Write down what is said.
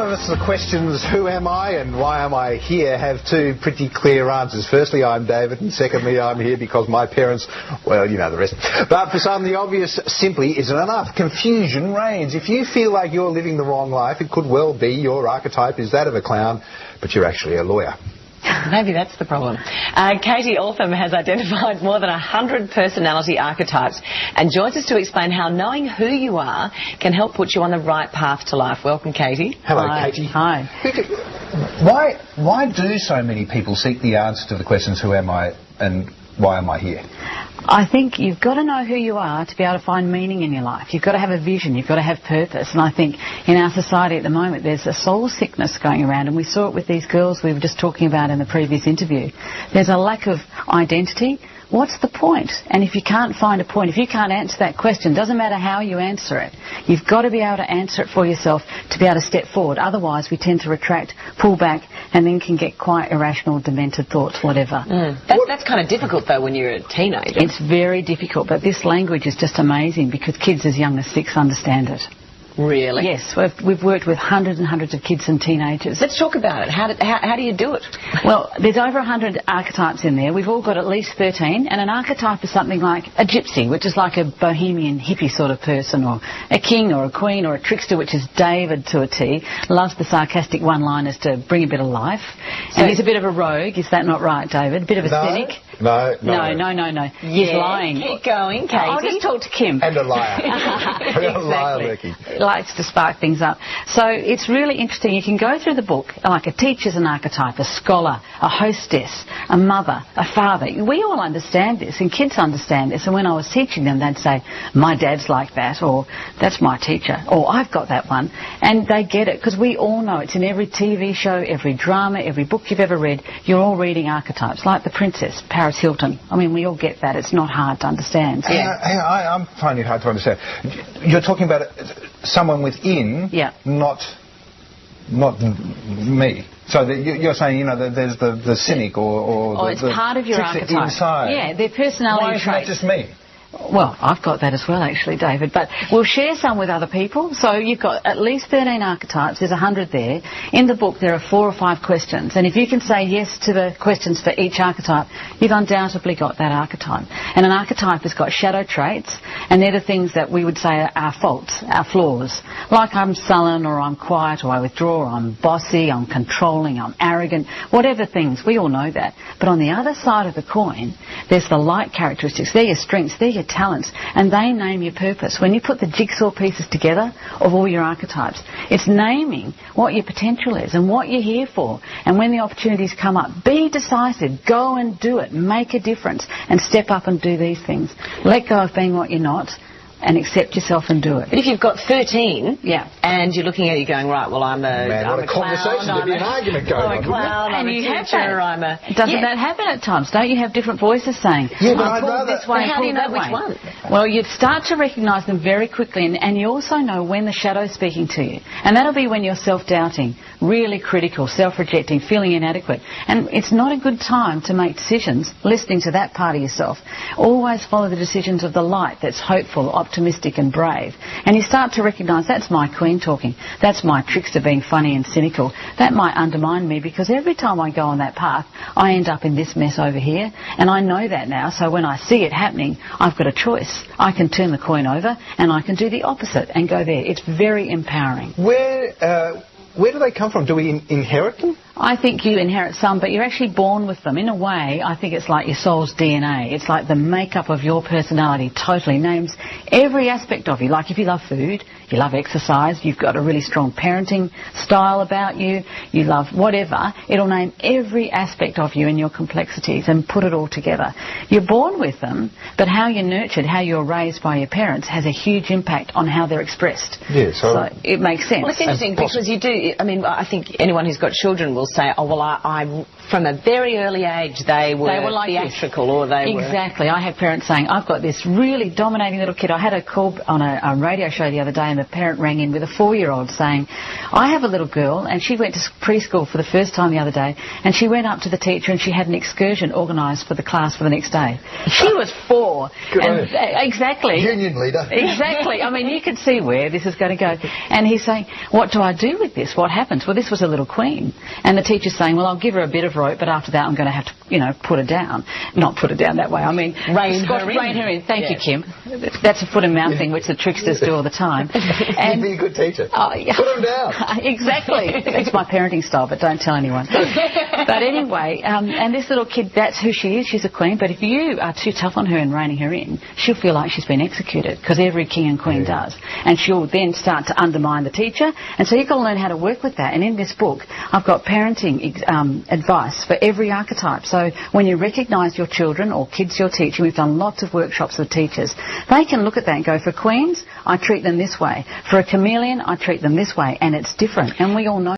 Althams, the questions who am I and why am I here have two pretty clear answers. Firstly, I'm David, and secondly, I'm here because my parents, well, you know the rest. But for some, the obvious simply isn't enough. Confusion reigns. If you feel like you're living the wrong life, it could well be your archetype is that of a clown, but you're actually a lawyer. Maybe that's the problem. Katie Altham has identified more than 100 personality archetypes and joins us to explain how knowing who you are can help put you on the right path to life. Welcome, Katie. Hello, Katie. Hi. Why do so many people seek the answer to the questions who am I and why am I here? I think you've got to know who you are to be able to find meaning in your life. You've got to have a vision. You've got to have purpose. And I think in our society at the moment there's a soul sickness going around, and we saw it with these girls we were just talking about in the previous interview. There's a lack of identity. What's the point? And if you can't find a point, if you can't answer that question, doesn't matter how you answer it, you've got to be able to answer it for yourself to be able to step forward. Otherwise we tend to retract, pull back, and then can get quite irrational, demented thoughts, whatever. That's kind of difficult though when you're a teenager. It's very difficult, but this language is just amazing because kids as young as 6 understand it. Really? Yes, we've worked with hundreds and hundreds of kids and teenagers. Let's talk about it. How do you do it? Well, there's over 100 archetypes in there. We've all got at least 13, and an archetype is something like a gypsy, which is like a bohemian hippie sort of person, or a king or a queen, or a trickster, which is David to a T, loves the sarcastic one-liners to bring a bit of life. And he's a bit of a rogue, is that not right, David? A bit of a cynic? No. He's lying. Keep going, Katie. I'll just talk to Kim. And a liar. Exactly. Likes to spark things up. So it's really interesting. You can go through the book, like a teacher's an archetype, a scholar, a hostess, a mother, a father. We all understand this, and kids understand this. And when I was teaching them, they'd say, my dad's like that, or that's my teacher, or I've got that one. And they get it, because we all know it's in every TV show, every drama, every book you've ever read. You're all reading archetypes, like the princess, Paris Hilton. I mean, we all get that. It's not hard to understand. So I'm finding it hard to understand. You're talking about someone within, not me. So you're saying, that there's the cynic or it's part of your archetype. Inside. Yeah, their personality Why is that just me? Well, I've got that as well, actually, David, but we'll share some with other people. So you've got at least 13 archetypes. There's 100 there. In the book, there are 4 or 5 questions, and if you can say yes to the questions for each archetype, you've undoubtedly got that archetype. And an archetype has got shadow traits, and they're the things that we would say are our faults, our flaws. Like I'm sullen, or I'm quiet, or I withdraw, or I'm bossy, I'm controlling, I'm arrogant, whatever things. We all know that. But on the other side of the coin, there's the light characteristics. They're your strengths, they're your talents, and they name your purpose. When you put the jigsaw pieces together of all your archetypes, it's naming what your potential is and what you're here for. And when the opportunities come up, be decisive, go and do it, make a difference, and step up and do these things. Let go of being what you're not, and accept yourself and do it. But if you've got 13, and you're looking at it going, right, well, I'm a conversation, there'd be an argument going on. I'm a clown, I'm a teacher, I'm a... Doesn't that happen at times? Don't you have different voices saying, but I'd pull rather... this way, how do you know which one? Well, you'd start to recognise them very quickly, and you also know when the shadow's speaking to you. And that'll be when you're self-doubting, really critical, self-rejecting, feeling inadequate. And it's not a good time to make decisions listening to that part of yourself. Always follow the decisions of the light that's hopeful, optimistic and brave. And you start to recognise that's my queen talking, that's my trickster being funny and cynical. That might undermine me, because every time I go on that path I end up in this mess over here, and I know that now. So when I see it happening, I've got a choice. I can turn the coin over and I can do the opposite and go there. It's very empowering. Where do they come from? Do we inherit them? I think you inherit some, but you're actually born with them. In a way, I think it's like your soul's DNA. It's like the makeup of your personality totally names every aspect of you. Like if you love food, you love exercise, you've got a really strong parenting style about you, you love whatever, it'll name every aspect of you and your complexities and put it all together. You're born with them, but how you're nurtured, how you're raised by your parents has a huge impact on how they're expressed. Yeah, so it makes sense. Well, it's interesting because you do, I mean, I think anyone who's got children will say, oh, well, I from a very early age they were like theatrical or they were... Exactly. I have parents saying, I've got this really dominating little kid. I had a call on a radio show the other day and the parent rang in with a 4-year-old saying, I have a little girl and she went to preschool for the first time the other day and she went up to the teacher and she had an excursion organised for the class for the next day. She was 4. And, exactly. Union leader. Exactly. I mean, you could see where this is going to go. And he's saying, what do I do with this? What happens? Well, this was a little queen. And the teacher's saying, well, I'll give her a bit of rope, but after that I'm going to have to, put her down. Not put her down that way. I mean, rein her in. Thank you, Kim. That's a foot and mouth thing which the tricksters do all the time. And you'd be a good teacher. Oh, yeah. Put them down. Exactly. It's my parenting style, but don't tell anyone. But anyway, and this little kid, that's who she is. She's a queen. But if you are too tough on her and reining her in, she'll feel like she's been executed, because every king and queen does. And she'll then start to undermine the teacher. And so you've got to learn how to work with that. And in this book, I've got parenting advice for every archetype. So when you recognise your children or kids you're teaching, we've done lots of workshops with teachers. They can look at that and go, for queens, I treat them this way. For a chameleon, I treat them this way. And it's different. And we all know